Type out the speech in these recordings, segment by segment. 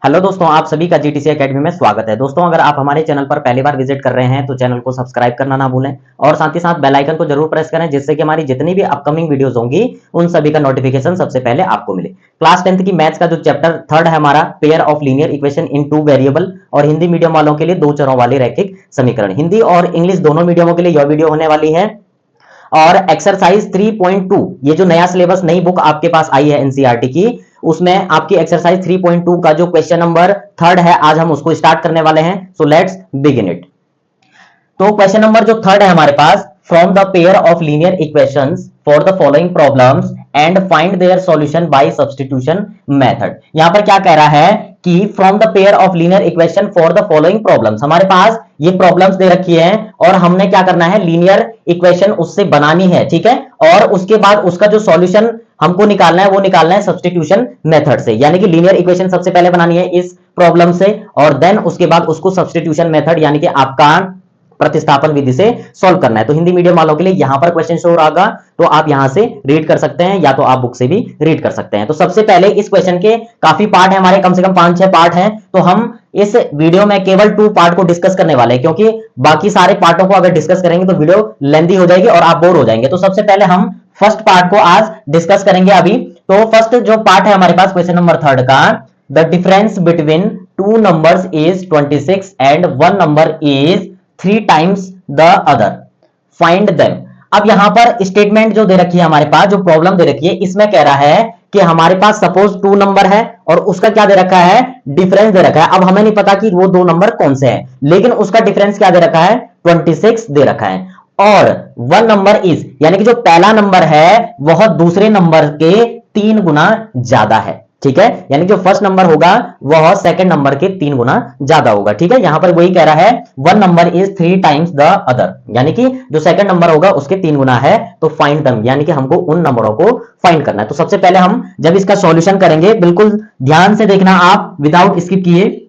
Hello दोस्तों, आप सभी का जीटीसी एकेडमी में स्वागत है। दोस्तों, अगर आप हमारे चैनल पर पहली बार विजिट कर रहे हैं तो चैनल को सब्सक्राइब करना ना भूलें और साथ ही साथ बेल आइकन को जरूर प्रेस करें, जिससे कि हमारी जितनी भी अपकमिंग वीडियोस होंगी उन सभी का नोटिफिकेशन सबसे पहले आपको मिले। क्लास 10th की मैथ्स का जो चैप्टर थर्ड है हमारा, pair of linear equation in two variable, और हिंदी मीडियम वालों के लिए दो चरों वाले रैखिक समीकरण, हिंदी और इंग्लिश दोनों मीडियमों के लिए यह वीडियो होने वाली है। और एक्सरसाइज 3.2, ये जो नया सिलेबस नई बुक आपके पास आई है एनसीईआरटी की, उसमें आपकी एक्सरसाइज 3.2 का जो क्वेश्चन नंबर थर्ड है, आज हम उसको स्टार्ट करने वाले हैं। So let's begin it. तो क्वेश्चन नंबर जो थर्ड है हमारे पास, from the pair of linear equations for the following problems and find their solution by substitution method. यहां पर क्या कह रहा है कि from the pair of linear equation for the following problems, हमारे पास ये प्रॉब्लम्स दे रखी है और हमने क्या करना है, लीनियर इक्वेशन उससे बनानी है, ठीक है। और उसके बाद उसका जो सॉल्यूशन हमको निकालना है वो निकालना है सब्स्टिट्यूशन मेथड से, यानी कि लीनियर इक्वेशन सबसे पहले बनानी है इस प्रॉब्लम से और देन उसके बाद उसको सब्स्टिट्यूशन मेथड यानी कि आपका प्रतिस्थापन विधि से सॉल्व करना है। तो हिंदी मीडियम वालों के लिए यहां पर क्वेश्चन शो होगा, तो आप यहां से रीड कर सकते हैं या तो आप बुक से भी रीड कर सकते हैं। तो सबसे पहले इस क्वेश्चन के काफी पार्ट है हमारे, कम से कम 5-6 पार्ट हैं, तो हम इस वीडियो में केवल 2 पार्ट को डिस्कस करने वाले हैं, क्योंकि बाकी सारे पार्टों को अगर डिस्कस करेंगे तो वीडियो लेंथी हो जाएगी और आप बोर हो जाएंगे। तो सबसे पहले हम फर्स्ट पार्ट को आज डिस्कस करेंगे अभी। तो फर्स्ट जो पार्ट है हमारे पास क्वेश्चन नंबर थर्ड का, the difference between 2 numbers is 26 and 1 number is 3 times the other, find them. अब यहां पर स्टेटमेंट जो दे रखी है हमारे पास, जो प्रॉब्लम दे रखी है, इसमें कह रहा है कि हमारे पास सपोज 2 नंबर है और उसका क्या दे रखा है, डिफरेंस दे रखा है। अब हमें नहीं पता कि वो 2 नंबर कौन से हैं, लेकिन उसका डिफरेंस क्या दे रखा है, 26 दे रखा है। और 1 नंबर इज, यानी कि जो पहला नंबर है वह दूसरे नंबर के 3 गुना ज्यादा है, ठीक है। यानी जो फर्स्ट नंबर होगा वह सेकंड नंबर के 3 गुना ज्यादा होगा, ठीक है। यहां पर वही कह रहा है 1 number is 3 times the other, यानी कि जो सेकंड नंबर होगा उसके 3 गुना है, तो फाइंड दम, यानी कि हमको उन नंबरों को फाइंड करना है। तो सबसे पहले हम जब इसका सॉल्यूशन करेंगे, बिल्कुल ध्यान से देखना आप, विदाउट स्किप किए,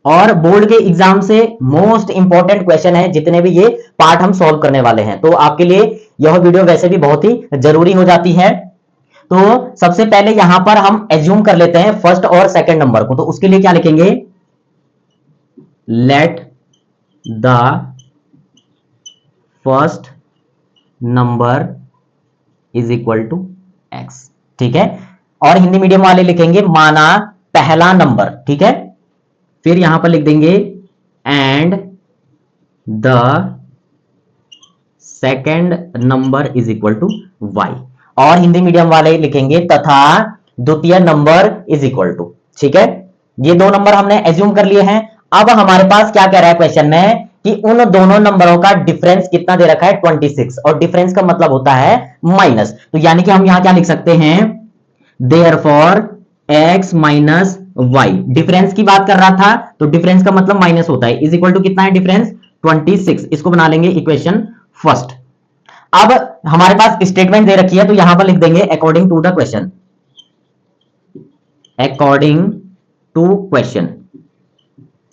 और बोर्ड के एग्जाम से मोस्ट इंपॉर्टेंट क्वेश्चन है जितने भी ये पार्ट हम सॉल्व करने वाले हैं, तो आपके लिए यह वीडियो वैसे भी बहुत ही जरूरी हो जाती है। तो सबसे पहले यहां पर हम एज्यूम कर लेते हैं फर्स्ट और सेकंड नंबर को, तो उसके लिए क्या लिखेंगे, let the first number is equal to X, ठीक है। और हिंदी मीडियम वाले लिखेंगे माना पहला नंबर, ठीक है। फिर यहां पर लिख देंगे and the second number is equal to Y, और हिंदी मीडियम वाले लिखेंगे तथा द्वितीय नंबर इज इक्वल टू, ठीक है। ये 2 नंबर हमने एज्यूम कर लिए हैं। अब हमारे पास क्या कह रहा है क्वेश्चन में कि उन दोनों नंबरों का डिफरेंस कितना दे रखा है, 26, और डिफरेंस का मतलब होता है माइनस, तो यानी कि हम यहां क्या लिख सकते हैं, therefore x minus Y, difference की बात कर रहा था तो डिफरेंस का मतलब माइनस होता है, इज इक्वल टू कितना है डिफरेंस, 26। इसको बना लेंगे इक्वेशन फर्स्ट। अब हमारे पास स्टेटमेंट दे रखी है तो यहां पर लिख देंगे according to the question, according to question,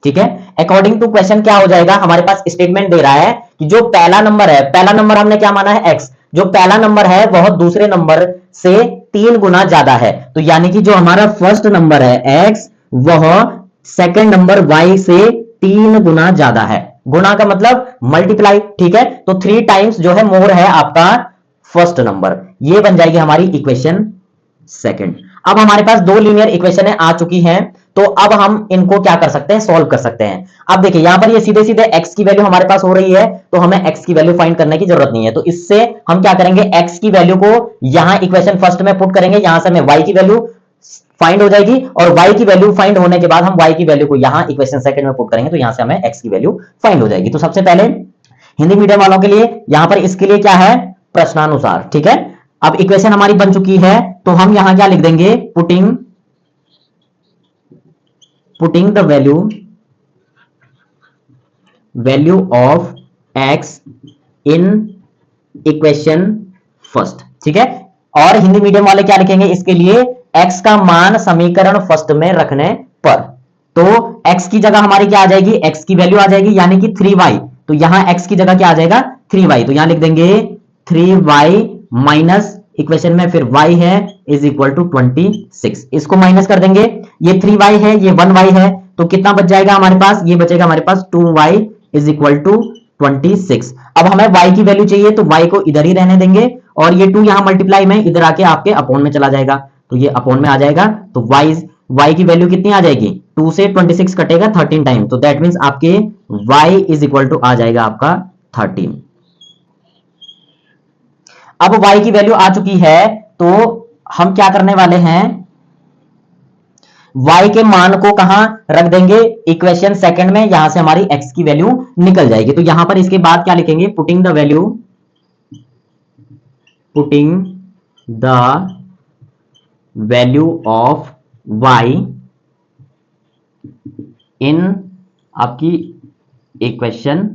ठीक है। अकॉर्डिंग टू क्वेश्चन क्या हो जाएगा, हमारे पास स्टेटमेंट दे रहा है कि जो पहला नंबर है, पहला नंबर हमने क्या माना है, x, जो पहला नंबर है वह दूसरे नंबर से 3 गुना ज्यादा है, तो यानी कि जो हमारा फर्स्ट नंबर है x, वह सेकंड नंबर y से 3 गुना ज्यादा है। गुना का मतलब मल्टीप्लाई, ठीक है। तो 3 टाइम्स जो है मोर है आपका फर्स्ट नंबर, ये बन जाएगी हमारी इक्वेशन सेकंड। अब हमारे पास 2 लीनियर इक्वेशन आ चुकी हैं, तो अब हम इनको क्या कर सकते हैं, सॉल्व कर सकते हैं। अब देखिए यहां पर ये सीधे सीधे x की वैल्यू हमारे पास हो रही है, तो हमें x की वैल्यू फाइंड करने की जरूरत नहीं है। तो इससे हम क्या करेंगे, x की वैल्यू को यहां इक्वेशन फर्स्ट में पुट करेंगे, यहां से हमें y की वैल्यू फाइंड हो जाएगी, और y की वैल्यू फाइंड होने के बाद हम y की वैल्यू को यहां इक्वेशन सेकंड में पुट करेंगे, तो यहां से हमें x की वैल्यू फाइंड हो जाएगी। तो सबसे पहले हिंदी मीडियम वालों के लिए यहां पर इसके लिए क्या है, प्रश्नानुसार, ठीक है। अब इक्वेशन हमारी बन चुकी है, तो हम यहां क्या लिख देंगे, putting the value of x in equation first, ठीक है। और हिंदी मीडियम वाले क्या लिखेंगे इसके लिए, x का मान समीकरण फर्स्ट में रखने पर, तो x की जगह हमारी क्या आ जाएगी, x की वैल्यू आ जाएगी यानी कि 3y, तो यहां x की जगह क्या आ जाएगा, 3y, तो यहां लिख देंगे 3y माइनस इक्वेशन में फिर y है इज इक्वल टू 26। इसको माइनस कर देंगे, ये 3y है, ये 1y है, तो कितना बच जाएगा हमारे पास, ये बचेगा हमारे पास 2y इज इक्वल टू 26। अब हमें y की वैल्यू चाहिए तो y को इधर ही रहने देंगे और ये 2 यहां मल्टीप्लाई में इधर आके आपके अपॉन में चला जाएगा, तो ये अपॉन में आ जाएगा। तो y की वैल्यू कितनी आ जाएगी, 2 से 26 कटेगा 13 टाइम, तो दैट मींस आपके y इज इक्वल टू आ जाएगा आपका 13। अब y की वैल्यू आ चुकी है तो हम क्या करने वाले हैं, y के मान को कहां रख देंगे, इक्वेशन सेकंड में, यहां से हमारी x की वैल्यू निकल जाएगी। तो यहां पर इसके बाद क्या लिखेंगे, putting the value of y इन आपकी इक्वेशन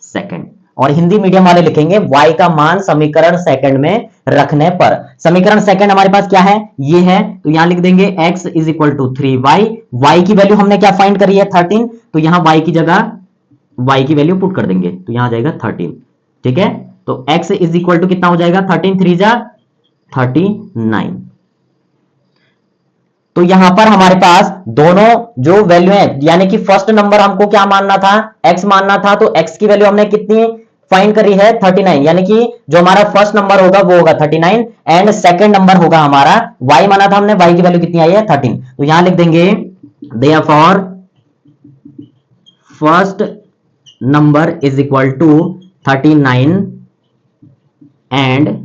सेकंड, और हिंदी मीडियम वाले लिखेंगे y का मान समीकरण सेकंड में रखने पर। समीकरण सेकंड हमारे पास क्या है, ये है, तो यहां लिख देंगे x is equal to 3y, y की वैल्यू हमने क्या फाइंड करी है 13, तो यहां y की जगह y की वैल्यू पुट कर देंगे, तो यहां आ जाएगा 13। ठीक है, तो x इज इक्वल टू कितना हो जाएगा, 13 3 जा 39। तो यहां पर हमारे पास दोनों जो वैल्यू है, यानी कि फर्स्ट नंबर हमको क्या मानना था, x मानना था, तो x की वैल्यू हमने कितनी फाइंड करी है 39, यानी कि जो हमारा फर्स्ट नंबर होगा वो होगा 39 एंड सेकंड नंबर होगा हमारा y माना था हमने, y की वैल्यू कितनी आई है 13, तो यहां लिख देंगे therefore first number is equal to 39 and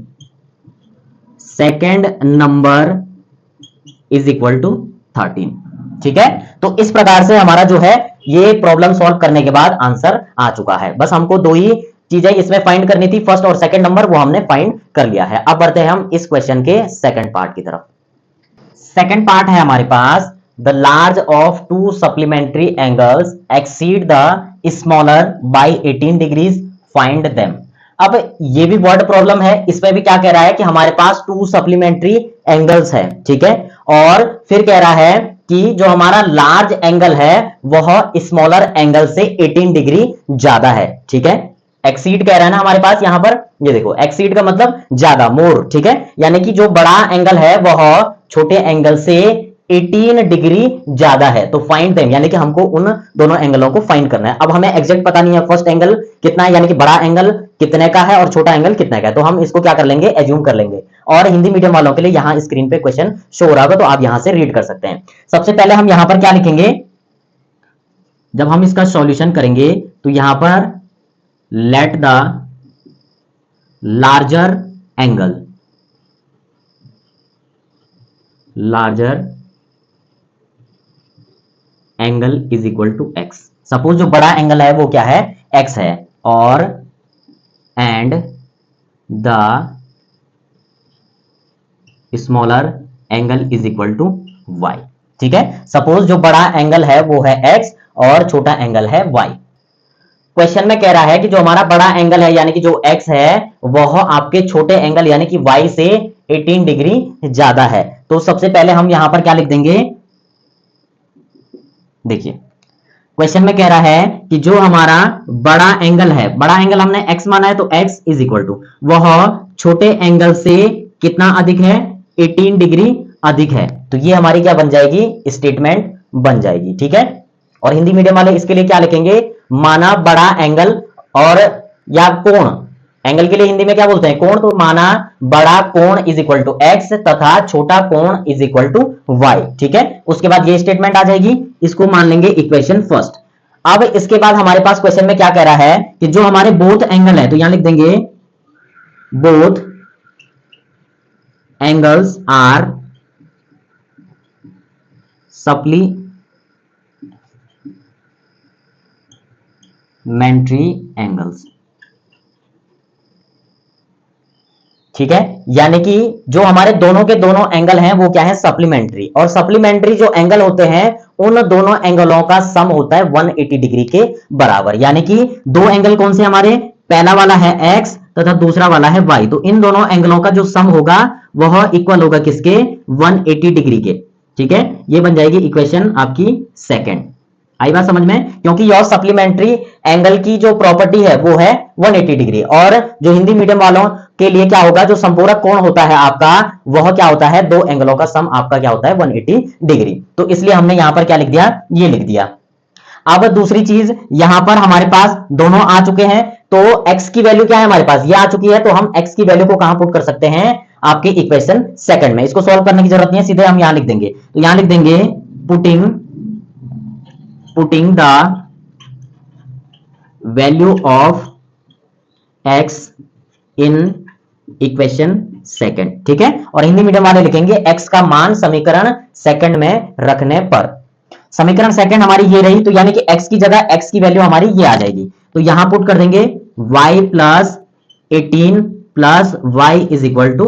second number is equal to 13। ठीक है, तो इस प्रकार से हमारा जो है ये प्रॉब्लम सॉल्व करने के बाद आंसर आ चुका है। बस हमको दो ही चीजें इसमें फाइंड करनी थी, फर्स्ट और सेकंड नंबर, वो हमने फाइंड कर लिया है। अब बढ़ते हैं हम इस क्वेश्चन के सेकंड पार्ट की तरफ। सेकंड पार्ट है हमारे पास, the large of two supplementary angles exceed the smaller by 18 degrees, find them. अब ये भी वर्ड प्रॉब्लम है, इसमें भी क्या कह रहा है कि हमारे पास टू सप्लीमेंट्री एंगल्स है, ठीक है, और फिर कह रहा है कि जो हमारा लार्ज एंगल है वह स्मॉलर एंगल से 18 डिग्री ज्यादा है। ठीक है, एक्सीड कह रहा है ना हमारे पास यहां पर, ये देखो एक्सीड का मतलब ज्यादा, मोर। ठीक है, यानी कि जो बड़ा एंगल है वह छोटे एंगल से 18 डिग्री ज्यादा है, तो फाइंड देम, यानी कि हमको उन दोनों एंगलों को फाइंड करना है। अब हमें एग्जैक्ट पता नहीं है फर्स्ट एंगल कितना है, यानी कि बड़ा एंगल कितने का है और छोटा एंगल कितने का है, तो हम इसको क्या कर लेंगे, एज्यूम कर लेंगे। और हिंदी मीडियम वालों के लिए यहां स्क्रीन पे क्वेश्चन शो हो रहा होगा, तो आप यहां से रीड कर सकते हैं। सबसे पहले हम यहां पर क्या लिखेंगे, जब हम इसका सॉल्यूशन करेंगे तो यहां पर let the larger angle is equal to x। Suppose जो बड़ा एंगल है वो क्या है, x है, और and the smaller angle is equal to y। ठीक है, सपोज जो बड़ा एंगल है वो है x और छोटा एंगल है y। क्वेश्चन में कह रहा है कि जो हमारा बड़ा एंगल है यानी कि जो x है वह आपके छोटे एंगल यानी कि y से 18 डिग्री ज्यादा है। तो सबसे पहले हम यहां पर क्या लिख देंगे, देखिए क्वेश्चन में कह रहा है कि जो हमारा बड़ा एंगल है, बड़ा एंगल हमने x माना है, तो x इज इक्वल टू वह छोटे एंगल से कितना अधिक है, 18 डिग्री अधिक है। तो ये हमारी क्या बन जाएगी, स्टेटमेंट बन जाएगी। ठीक है, और हिंदी मीडियम वाले इसके लिए क्या लिखेंगे, माना बड़ा एंगल और या कोण, एंगल के लिए हिंदी में क्या बोलते हैं, कोण, तो माना बड़ा कोण इज इक्वल टू x तथा छोटा कोण इज इक्वल टू y। ठीक है, उसके बाद ये स्टेटमेंट आ जाएगी, इसको मान लेंगे इक्वेशन फर्स्ट। अब इसके बाद हमारे पास क्वेश्चन में क्या कह रहा है कि जो हमारे बोथ एंगल है, तो यहां लिख देंगे both angles are supplementary angles. ठीक है, यानी कि जो हमारे दोनों के दोनों एंगल हैं वो क्या है, सप्लीमेंट्री, और सप्लीमेंट्री जो एंगल होते हैं उन दोनों एंगलों का सम होता है 180 डिग्री के बराबर। यानी कि दो एंगल कौन से हमारे, पहला वाला है x तथा दूसरा वाला है y, तो इन दोनों एंगलों का जो सम होगा वह इक्वल होगा किसके, 180 डिग्री के। ठीक है, ये बन जाएगी इक्वेशन आपकी सेकंड। आई बात समझ में? क्योंकि योर सप्लीमेंट्री एंगल की जो प्रॉपर्टी है वो है 180 डिग्री, और जो हिंदी मीडियम वालों के लिए क्या होगा, जो संपूरक कोण होता है आपका, वह क्या होता है, दो एंगलों का सम आपका क्या होता है, 180 डिग्री। तो इसलिए हमने यहां पर क्या लिख दिया, ये लिख दिया। अब दूसरी चीज, यहां पर हमारे पास दोनों आ चुके हैं, तो x की वैल्यू क्या है हमारे पास, ये आ चुकी है, तो हम x की वैल्यू को कहां पुट कर सकते हैं, आपके इक्वेशन सेकंड में। इसको सॉल्व करने की जरूरत नहीं है, सीधे हम यहां लिख देंगे। तो यहां लिख देंगे putting the value of x in equation second, ठीक है। और हिंदी मीडियम वाले लिखेंगे x का मान समीकरण सेकंड में रखने पर। समीकरण सेकंड हमारी ये रही, तो यानी कि x की जगह x की वैल्यू हमारी ये आ जाएगी, तो यहां पुट कर देंगे y plus 18 plus y is equal to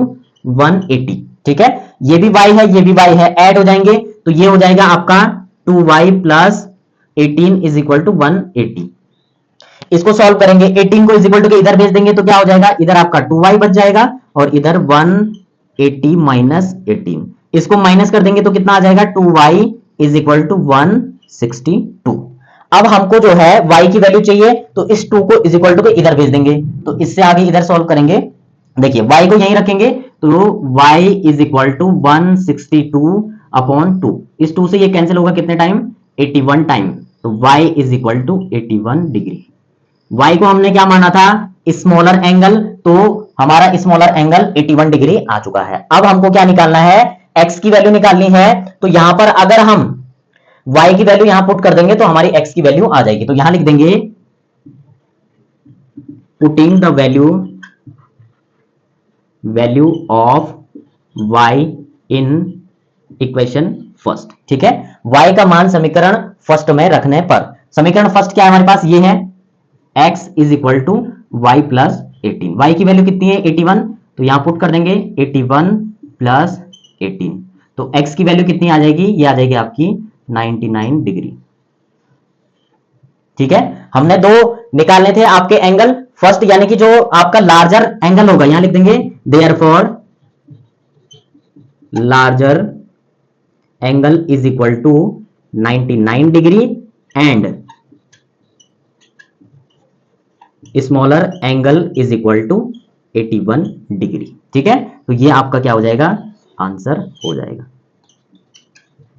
180, ठीक है। ये भी y है, ये भी y है, ऐड हो जाएंगे, तो ये हो जाएगा आपका 2y plus 18 is equal to 180। इसको सॉल्व करेंगे, 18 को इज इक्वल टू के इधर भेज देंगे, तो क्या हो जाएगा, इधर आपका 2y बच जाएगा और इधर 180 माइनस 18, इसको माइनस कर देंगे तो कितना आ जाएगा, 2y इज इक्वल टू 162। अब हमको जो है y की वैल्यू चाहिए, तो इस 2 को इज इक्वल टू के इधर भेज देंगे, तो इससे आगे इधर सॉल्व करेंगे। देखिए y को यहीं रखेंगे, तो y is equal to 162 upon 2, इस 2 से ये कैंसिल होगा कितने टाइम, 81 टाइम, तो y is equal to 81 degree. y को हमने क्या माना था, स्मॉलर एंगल, तो हमारा स्मॉलर एंगल 81 डिग्री आ चुका है। अब हमको क्या निकालना है, x की वैल्यू निकालनी है, तो यहां पर अगर हम y की वैल्यू यहां पुट कर देंगे तो हमारी x की वैल्यू आ जाएगी, तो यहां लिख देंगे putting the value of y in equation first, ठीक है। y का मान समीकरण फर्स्ट में रखने पर, समीकरण फर्स्ट क्या है हमारे पास, ये है x is equal to y plus 18, y की वैल्यू कितनी है 81, तो यहां पुट कर देंगे 81 प्लस 18, तो x की वैल्यू कितनी आ जाएगी, ये आ जाएगी आपकी 99 डिग्री, ठीक है। हमने दो निकालने थे आपके एंगल, फर्स्ट यानी कि जो आपका लार्जर एंगल होगा, यहां लिख देंगे therefore larger angle is equal to 99 degree and smaller angle is equal to 81 degree, ठीक है। तो ये आपका क्या हो जाएगा, आंसर हो जाएगा।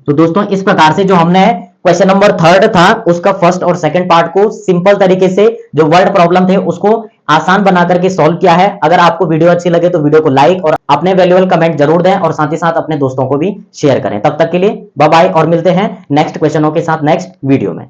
तो दोस्तों इस प्रकार से जो हमने क्वेश्चन नंबर 3 था उसका फर्स्ट और सेकंड पार्ट को सिंपल तरीके से जो वर्ड प्रॉब्लम थे उसको आसान बना करके सॉल्व किया है। अगर आपको वीडियो अच्छी लगे तो वीडियो को लाइक और अपने वैल्यूएबल कमेंट जरूर दें और साथ ही साथ अपने दोस्तों को भी शेयर करें। तब तक के लिए बाय बाय और मिलते हैं नेक्स्ट क्वेश्चनों के साथ नेक्स्ट वीडियो में।